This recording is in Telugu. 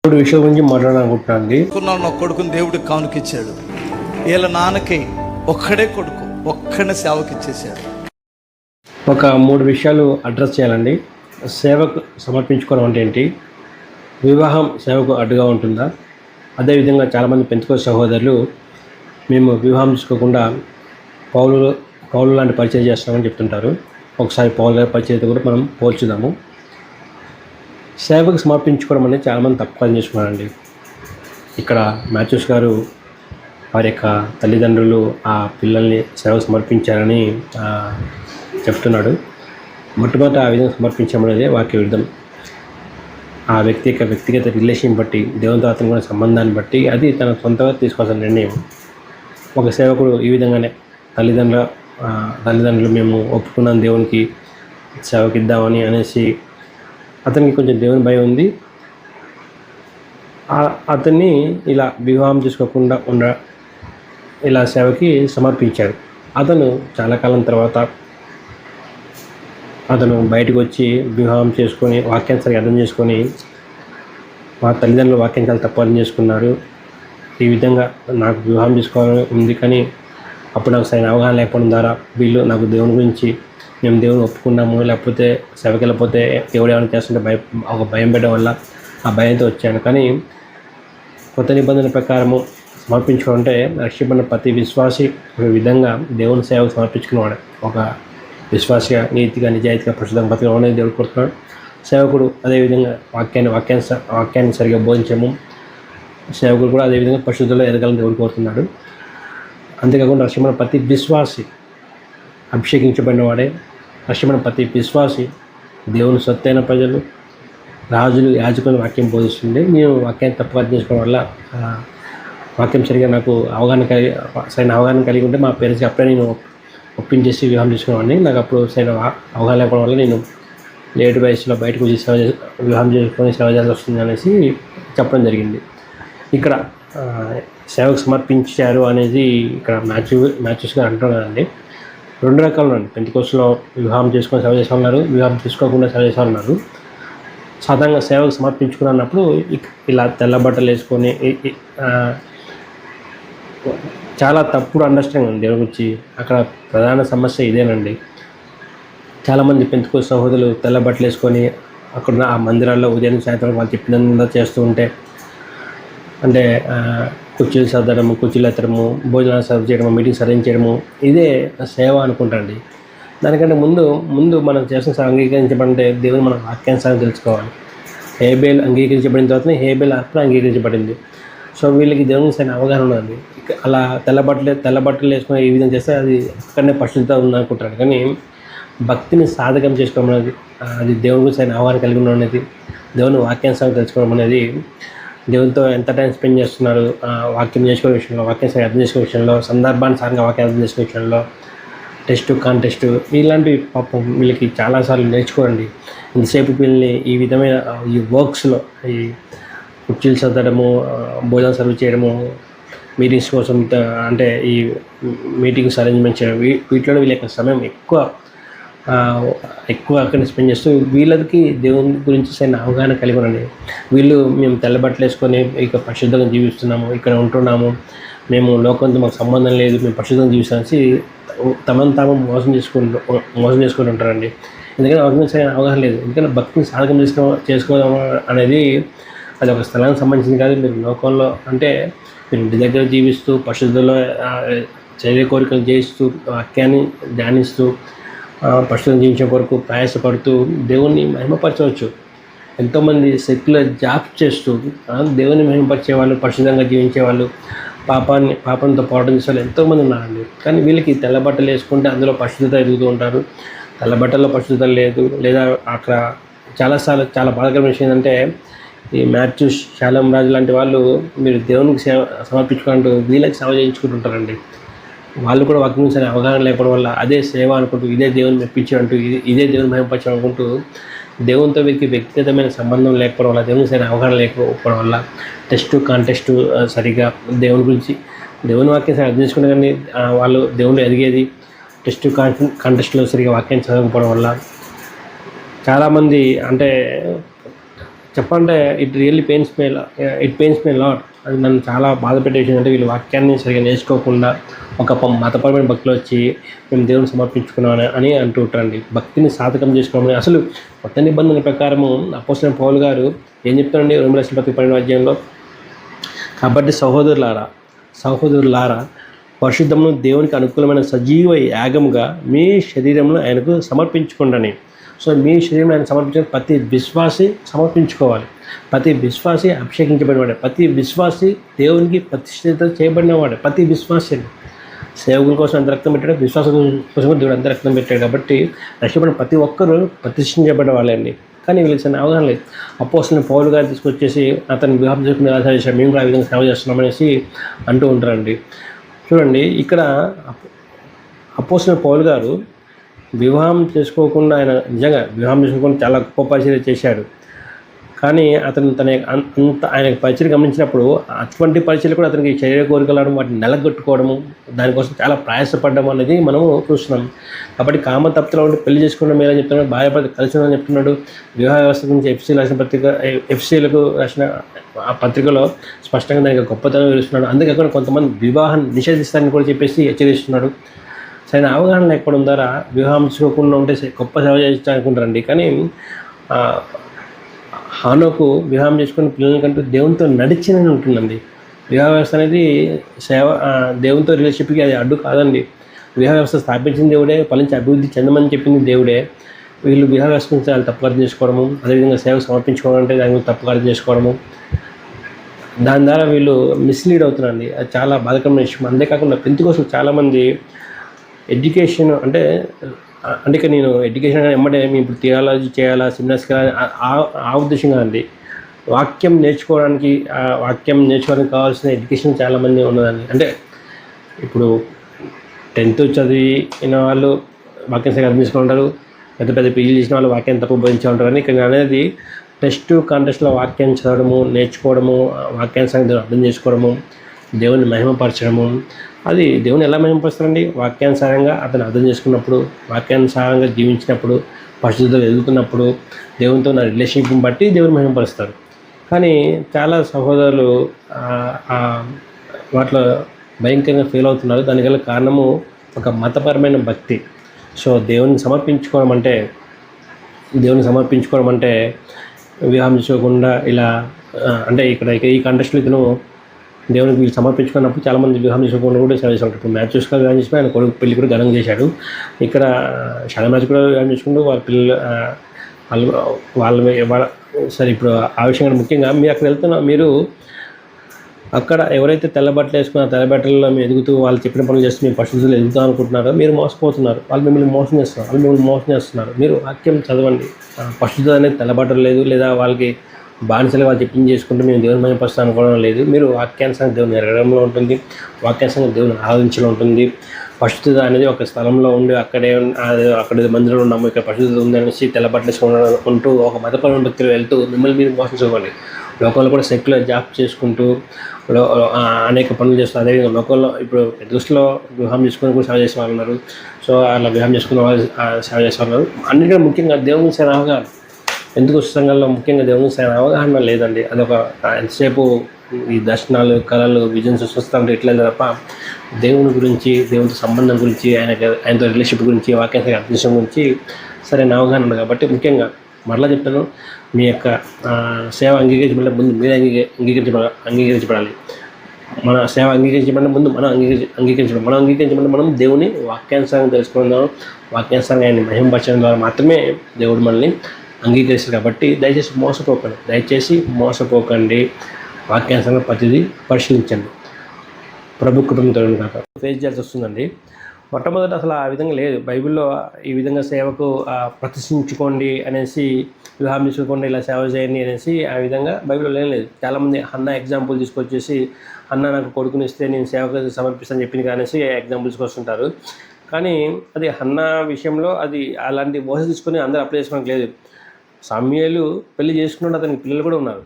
ఇప్పుడు విషయం గురించి మాట్లాడాలనుకుంటున్నాను. నా కొడుకుని దేవుడికి కానుకిచ్చాడు. వీళ్ళ నాన్నకి ఒక్కడే కొడుకు, ఒక్కడే సేవకి ఇచ్చేసాడు. ఒక 3 విషయాలు అడ్రస్ చేయాలండి. సేవకు సమర్పించుకోవడం అంటే ఏంటి? వివాహం సేవకు అడ్డుగా ఉంటుందా? అదేవిధంగా చాలామంది పెంతుకోస్తు సహోదరులు మేము వివాహం చేసుకోకుండా పౌలు లాంటి పరిచయం చేస్తామని చెప్తుంటారు. ఒకసారి పౌలు గారి పరిచయం కూడా మనం పోల్చుదాము. సేవకు సమర్పించుకోవడం అనేది చాలామంది తప్పుగా చేసుకున్నారండి. ఇక్కడ మాథ్యూస్ గారు వారి యొక్క తల్లిదండ్రులు ఆ పిల్లల్ని సేవకు సమర్పించారని చెప్తున్నాడు. మొట్టమొదట ఆ విధంగా సమర్పించమనేది వాక్య విరుద్ధం. ఆ వ్యక్తి యొక్క వ్యక్తిగత రిలేషన్ బట్టి, దేవునితో అతని కూడా సంబంధాన్ని బట్టి అది తన సొంతంగా తీసుకోవాల్సిన నిర్ణయం. ఒక సేవకుడు ఈ విధంగానే తల్లిదండ్రులు మేము ఒప్పుకున్నాం దేవునికి సేవకిద్దామని అనేసి, అతనికి కొంచెం దేవుని భయం ఉంది. అతన్ని ఇలా వివాహం చేసుకోకుండా ఇలా సేవకి సమర్పించాడు. అతను చాలా కాలం తర్వాత అతను బయటకు వచ్చి వివాహం చేసుకొని వాక్యాన్ని సరిగా అర్థం చేసుకొని, మా తల్లిదండ్రులు వాక్యాన్ని చాలా తప్పు అర్థం చేసుకున్నారు, ఈ విధంగా నాకు వివాహం చేసుకోవాలని ఉంది కానీ అప్పుడు నాకు సరైన అవగాహన లేకపోవడం ద్వారా వీళ్ళు నాకు దేవుని గురించి మేము దేవుని ఒప్పుకున్నాము, లేకపోతే సేవకి వెళ్ళిపోతే దేవుడు ఏమైనా చేస్తుంటే ఒక భయం పెట్టడం వల్ల ఆ భయంతో వచ్చాను. కానీ కొత్త నిబంధన ప్రకారము సమర్పించుకుంటే రక్షింపబడిన ప్రతి విశ్వాసి ఒక విధంగా దేవుని సేవకు సమర్పించుకునేవాడు. ఒక విశ్వాసిగా నీతిగా నిజాయితీగా పరిశుద్ధంగా బతకడం అనేది దేవుడు కోరుతున్నాడు. సేవకుడు అదేవిధంగా వాక్యాన్ని సరిగా బోధించము. సేవకుడు కూడా అదేవిధంగా పరిశుద్ధంలో ఎదగాలని దేవుడు కోరుతున్నాడు. అంతేకాకుండా రక్షింపబడిన ప్రతి విశ్వాసి అభిషేకించబడిన వాడే. రక్షింపబడిన ప్రతి విశ్వాసి దేవుని సొత్తైన ప్రజలు, రాజులు, యాజకులు వాక్యం బోధిస్తుంది. నేను వాక్యాన్ని తప్పుగా అర్థం చేసుకోవడం వల్ల వాక్యం సరిగా నాకు సరైన అవగాహన కలిగి ఉంటే మా పేరెంట్స్కి అప్పుడే నేను ఒప్పించేసి వివాహం చేసుకునేవాడిని. నాకు అప్పుడు సరైన అవగాహన లేకపోవడం వల్ల నేను లేట్ వయసులో బయటకు వచ్చి వివాహం చేసుకొని సేవ చేయాల్సి వస్తుంది అనేసి చెప్పడం జరిగింది. ఇక్కడ సేవకు సమర్పించారు అనేది ఇక్కడ మాథ్యూస్ గారు అంటున్నారు కదండి. 2 రకాలు ఉన్నాయి. పెంతెకోస్తులో వివాహం చేసుకొని సేవ చేసే ఉన్నారు, వివాహం చేసుకోకుండా సేవ చేసే ఉన్నారు. సాధారణంగా సేవకు సమర్పించుకున్నప్పుడు ఇలా తెల్ల బట్టలు వేసుకొని చాలా తప్పుడు అండర్స్టాండింగ్ ఉంది దేవుని గురించి. అక్కడ ప్రధాన సమస్య ఇదేనండి. చాలామంది పెంతెకోస్తు సహోదరులు తెల్ల బట్టలు వేసుకొని అక్కడ ఆ మందిరాల్లో ఉదయం సాయంత్రం వాళ్ళు చెప్పినంత చేస్తూ ఉంటే, అంటే కుర్చీలు సర్దడము, కుర్చీలు ఎత్తడము, భోజనాలు సర్వ్ చేయడము, మీటింగ్స్ అరేంజ్ చేయడము, ఇదే సేవ అనుకుంటాండి. దానికంటే ముందు మనం చేసిన సేవ అంగీకరించబడితే దేవుని మనం వాక్యానుసారం తెలుసుకోవాలి. హేబేల్ అంగీకరించబడిన తర్వాతనే హేబేల్ అర్పణ అంగీకరించబడింది. సో వీళ్ళకి దేవుని సరైన అవగాహన ఉన్నది. అలా తెల్ల బట్టలు వేసుకుని ఈ విధంగా చేస్తే అది అక్కడనే పరిశుద్ధత ఉందనుకుంటారు. కానీ భక్తిని సాధకం చేసుకోవడం అనేది, అది దేవుని సరైన అవగాహన కలిగి ఉండడం అనేది, దేవుని వాక్యానుసారం తెలుసుకోవడం అనేది, దేవునితో ఎంత టైం స్పెండ్ చేస్తున్నారు వాక్యం చేసుకునే విషయంలో, వాక్యం సరిగ్గా అర్థం చేసుకునే విషయంలో, సందర్భానుసారంగా వాక్యం అర్థం చేసుకునే విషయంలో, టెస్ట్ కాంటెస్ట్ ఇలాంటి పాపం వీళ్ళకి చాలాసార్లు నేర్చుకోండి. ఇంతసేపు వీళ్ళని ఈ విధమైన ఈ వర్క్స్లో, ఈ కుర్చీలు సర్దడము, భోజనం సర్వ్ చేయడము, మీటింగ్స్ కోసం అంటే ఈ మీటింగ్స్ అరేంజ్మెంట్ చేయడం, వీటిలో వీళ్ళ యొక్క సమయం ఎక్కువ అక్కడ స్పెండ్ చేస్తూ వీళ్ళకి దేవుని గురించి సరైన అవగాహన కలిగి ఉండండి. వీళ్ళు మేము తెల్లబట్టలు వేసుకొని ఇక పరిశుద్ధంగా జీవిస్తున్నాము, ఇక్కడ ఉంటున్నాము, మేము లోకంతో మాకు సంబంధం లేదు, మేము పరిశుద్ధంగా జీవిస్తామని తమను తాము మోసం చేసుకుంటూ ఉంటారండి. ఎందుకంటే వారికి సరైన అవగాహన లేదు. ఎందుకంటే భక్తిని సాధకం చేసుకోవడం అనేది అది ఒక స్థలానికి సంబంధించింది కాదు. మీరు లోకంలో అంటే మీరు ఇంటి దగ్గర జీవిస్తూ పరిశుద్ధంలో శరీర కోరికలు చేయిస్తూ వాక్యాన్ని ధ్యానిస్తూ పరిశుద్ధం జీవించే కొరకు ప్రయాసపడుతూ దేవుణ్ణి మహిమపరచవచ్చు. ఎంతోమంది సెక్యులర్ జాబ్స్ చేస్తూ దేవుని మహిమపరిచే వాళ్ళు, పరిశుద్ధంగా జీవించే వాళ్ళు, పాపంతో పోవడం చేసే వాళ్ళు ఎంతోమంది ఉన్నారండి. కానీ వీళ్ళకి తెల్ల బట్టలు వేసుకుంటే అందులో పరిశుద్ధత ఎదుగుతూ ఉంటారు, తెల్ల బట్టల్లో పరిశుద్ధత లేదు. లేదా అక్కడ చాలా బాధాకరమైన విషయం ఏంటంటే, ఈ మాథ్యూస్, శాలం రాజు లాంటి వాళ్ళు మీరు దేవునికి సమర్పించుకుంటూ వీళ్ళకి సేవ చేయించుకుంటుంటారండి. వాళ్ళు కూడా వాక్యం గురించి అవగాహన లేకపోవడం వల్ల అదే సేవ అనుకుంటూ, ఇదే దేవుని మెప్పించడం ఇదే దేవుని మహిమపరచడం అనుకుంటూ, దేవునితో వీరికి వ్యక్తిగతమైన సంబంధం లేకపోవడం వల్ల, దేవునికి సరైన అవగాహన లేకపోవడం వల్ల, కాంటెస్ట్ సరిగా దేవుని గురించి దేవుని వాక్యం సరిగ్గా అర్థం చేసుకునే కానీ వాళ్ళు దేవుళ్ళు ఎదిగేది కాంటెస్ట్లో సరిగా వాక్యాన్ని చదవకపోవడం వల్ల చాలామంది అంటే చెప్పాలంటే it really pains me lot. అది నన్ను చాలా బాధ పెట్టే విషయం అంటే వీళ్ళు వాక్యాన్ని సరిగ్గా నేర్చుకోకుండా ఒక మతపరమైన భక్తులు వచ్చి మేము దేవుని సమర్పించుకున్నాం అని అంటూ ఉంటారండి. భక్తిని సాధకం చేసుకోవడం అసలు కొత్త నిబంధనల ప్రకారము అపోస్తలుడైన పౌలు గారు ఏం చెప్తారండి రోమీయులకు రాసిన పత్రిక 12వ అధ్యాయంలో, కాబట్టి సహోదరులారా పరిశుద్ధమును దేవునికి అనుకూలమైన సజీవ యాగముగా మీ శరీరంలో ఆయనకు సమర్పించుకోండి. సో మీ శరీరం ఆయన సమర్పించుకుని ప్రతి విశ్వాసి సమర్పించుకోవాలి. ప్రతి విశ్వాసి అభిషేకించబడినవాడే, ప్రతి విశ్వాసి దేవునికి ప్రతిష్ఠిత చేయబడినవాడే. ప్రతి విశ్వాసి సేవకుల కోసం ఎంత రక్తం పెట్టాడు, విశ్వాసం కోసం దేవుడు ఎంత రక్తం పెట్టాడు. కాబట్టి రక్షపడిన ప్రతి ఒక్కరూ ప్రతిష్ఠించబడే వాళ్ళండి. కానీ వీళ్ళకి చిన్న అవగాహన లేదు. అపోస్తలుడైన పౌలు గారు తీసుకొచ్చేసి అతను వివాహం చేసుకుని ఎలా చేశాడు, మేము కూడా ఆ విధంగా సేవ చేస్తున్నామనేసి అంటూ ఉంటారండి. చూడండి, ఇక్కడ అపోస్తలుడైన పౌలు గారు వివాహం చేసుకోకుండా ఆయన నిజంగా వివాహం చేసుకోకుండా చాలా గొప్ప పరిచర్య చేశాడు. కానీ అతను అంత ఆయన పరిచర్య గమనించినప్పుడు అటువంటి పరిచర్యలు కూడా అతనికి శరీర కోరికలు వాటిని నెలగొట్టుకోవడము, దానికోసం చాలా ప్రయాసపడడం అనేది మనము చూస్తున్నాం. కాబట్టి కామతప్తలో ఉండి పెళ్లి చేసుకోవడం ఎలా చెప్తున్నాడు, భార్యాభర్త కలిసి ఉందని చెప్తున్నాడు. వివాహ వ్యవస్థ గురించి ఎఫ్సీలకు రాసిన ఆ పత్రికలో స్పష్టంగా దానికి గొప్పతనం తెలుస్తున్నాడు. అందుకే కొంతమంది వివాహాన్ని నిషేధిస్తారని కూడా చెప్పేసి హెచ్చరిస్తున్నాడు. సరైన అవగాహన లేకపోవడం ద్వారా వివాహం చేసుకోకుండా ఉంటే గొప్ప సేవ చేస్తా అనుకుంటారండి. కానీ హానోకు వివాహం చేసుకున్న పిల్లల కంటూ దేవునితో నడిచినని ఉంటుందండి. వివాహ వ్యవస్థ అనేది దేవునితో రిలేషన్షిప్కి అది అడ్డు కాదండి. వివాహ వ్యవస్థ స్థాపించిన దేవుడే, ఫలించి అభివృద్ధి చెందమని చెప్పింది దేవుడే. వీళ్ళు వివాహ వ్యవస్థ గురించి చాలా తప్పుగా అర్థం చేసుకోవడము, అదేవిధంగా సేవకు సమర్పించుకోవడం అంటే దాని గురించి తప్పుగా అర్థం చేసుకోవడము, దాని ద్వారా వీళ్ళు మిస్లీడ్ అవుతున్నారండి. అది చాలా బాధకరమైన విషయం. అంతేకాకుండా పెంతెకోస్తు చాలామంది ఎడ్యుకేషన్ అంటే ఇక నేను ఎడ్యుకేషన్ ఎమ్మటే మేము ఇప్పుడు థియాలజీ చేయాలా, సెమినార్స్కి ఆ ఉద్దేశం కాదండి. వాక్యం నేర్చుకోవడానికి కావాల్సిన ఎడ్యుకేషన్ చాలామంది ఉన్నదండి. అంటే ఇప్పుడు 10th చదివిన వాళ్ళు వాక్యం సరిగ్గా అర్థం చేసుకుంటారు, పెద్ద పెద్ద పీజీలు చేసిన వాళ్ళు వాక్యాన్ని తప్పు బోధించే ఉంటారు. కానీ ఇక్కడ అనేది టెస్ట్ కాంటెస్ట్లో వాక్యం చదవడము, నేర్చుకోవడము, వాక్యానుసారంగా అర్థం చేసుకోవడము, దేవుని మహిమపరచడము. అది దేవుని ఎలా మహిమపరుస్తారండి? వాక్యానుసారంగా అతను అర్థం చేసుకున్నప్పుడు, వాక్యానుసారంగా జీవించినప్పుడు, పరిశుద్ధతలో ఎదుగుతున్నప్పుడు, దేవునితో ఉన్న రిలేషన్షిప్ని బట్టి దేవుని మహిమపరుస్తారు. కానీ చాలా సహోదరులు వాటిలో భయంకరంగా ఫెయిల్ అవుతున్నారు. దానివల్ల కారణము ఒక మతపరమైన భక్తి. సో దేవుని సమర్పించుకోవడం అంటే వివాహం చేసుకోకుండా ఇలా అంటే ఇక్కడ ఈ కంటెస్ట్లో ఇతను దేవునికి వీళ్ళు సమర్పించుకున్నప్పుడు చాలామంది వివాహం చేసుకోకుండా కూడా సేవ చేస్తుంటారు. ఇప్పుడు మ్యాథ్యూస్ కూడా వివాహం చేసుకుని ఆయన కొడుకు పెళ్లి కూడా ఘనంగా చేశాడు. ఇక్కడ షాలమ్రాజు కూడా వివాహం చేసుకుంటూ వాళ్ళ పిల్లలు వాళ్ళ సరే ఇప్పుడు ఆ విషయం ముఖ్యంగా మీరు అక్కడ మీరు అక్కడ ఎవరైతే తెల్ల బట్టలు వేసుకున్న తెల్ల బట్టలలో మీరు ఎదుగుతూ వాళ్ళు చెప్పిన పనులు చేస్తూ మీరు పరిశుద్ధులు ఎదుగుతాం అనుకుంటున్నారో మీరు మోసపోతున్నారు. వాళ్ళు మిమ్మల్ని మోసం చేస్తున్నారు. మీరు వాక్యం చదవండి. పరిశుద్ధత అనేది తెల్ల బట్టలు లేదు, లేదా వాళ్ళకి బానిసలు వాళ్ళు చెప్పింది చేసుకుంటూ మేము దేవుని మహిమపరుస్తాం అనుకోవడం లేదు. మీరు వాక్యానుసారంగా దేవుని ఎరగడంలో ఉంటుంది, వాక్యానుసారంగా దేవుని ఆరాధించడం ఉంటుంది. పరిశుద్ధత అనేది ఒక స్థలంలో ఉండి అక్కడ మందిరంలో ఉన్నాము, ఇక్కడ పరిశుద్ధత ఉంది అనేసి తెల్లబట్టలు ఉంటూ ఒక మతపరమైన భక్తులు వెళ్తూ మిమ్మల్ని మీరు మోసం చేసుకోవాలి. లోకంలో కూడా సెక్యులర్ జాబ్ చేసుకుంటూ అనేక పనులు చేస్తారు. అదేవిధంగా లోకంలో ఇప్పుడు దృష్టిలో వివాహం చేసుకుని కూడా సేవ చేసే వాళ్ళు ఉన్నారు. సో అలా వివాహం చేసుకున్న వాళ్ళు సేవ చేసే వాళ్ళు ఉన్నారు. అన్నిటికీ ముఖ్యంగా దేవుని సేవ అవగాహన. ఎందుకు సంఘంలో ముఖ్యంగా దేవుని సేవ అవగాహన లేదండి. అదొక ఎంతసేపు ఈ దర్శనాలు, కళలు, విజన్స్ చూస్తుంటే ఇట్లా తప్ప దేవుని గురించి, దేవునితో సంబంధం గురించి, ఆయనతో రిలేషన్షిప్ గురించి, వాక్యానికి అర్థం గురించి సరైన అవగాహన ఉంది. కాబట్టి ముఖ్యంగా మరలా చెప్తాను, మీ యొక్క సేవ అంగీకరించబడే ముందు మీరు అంగీకరించబడాలి. మన సేవ అంగీకరించబడిన ముందు మనం అంగీకరించబడి మనం దేవుని వాక్యానుసారంగా తెలుసుకుందాం. వాక్యానుసారంగా ఆయన్ని మహిమపరచడం ద్వారా మాత్రమే దేవుడు మనల్ని అంగీకరిస్తారు. కాబట్టి దయచేసి మోసపోకండి. వాక్యానుసారంగా ప్రతిదీ పరిశీలించండి. ప్రభు కుటుంబంతో ఫేస్ చేయాల్సి వస్తుందండి. మొట్టమొదట అసలు ఆ విధంగా లేదు. బైబిల్లో ఈ విధంగా సేవకు ప్రతిష్ఠించుకోండి అనేసి, వివాహం చేసుకోండి, ఇలా సేవ చేయండి అనేసి ఆ విధంగా బైబిల్లో లేదు. చాలామంది హన్నా ఎగ్జాంపుల్ తీసుకొచ్చేసి, అన్న నాకు కొడుకునిస్తే నేను సేవకు సమర్పిస్తాను చెప్పింది అనేసి ఎగ్జాంపుల్ తీసుకొస్తుంటారు. కానీ అది హన్నా విషయంలో అది అలాంటి మోస తీసుకొని అందరూ అప్లై చేసుకోవడానికి లేదు. సమూయేలు పెళ్లి చేసుకున్నాడు, అతనికి పిల్లలు కూడా ఉన్నారు.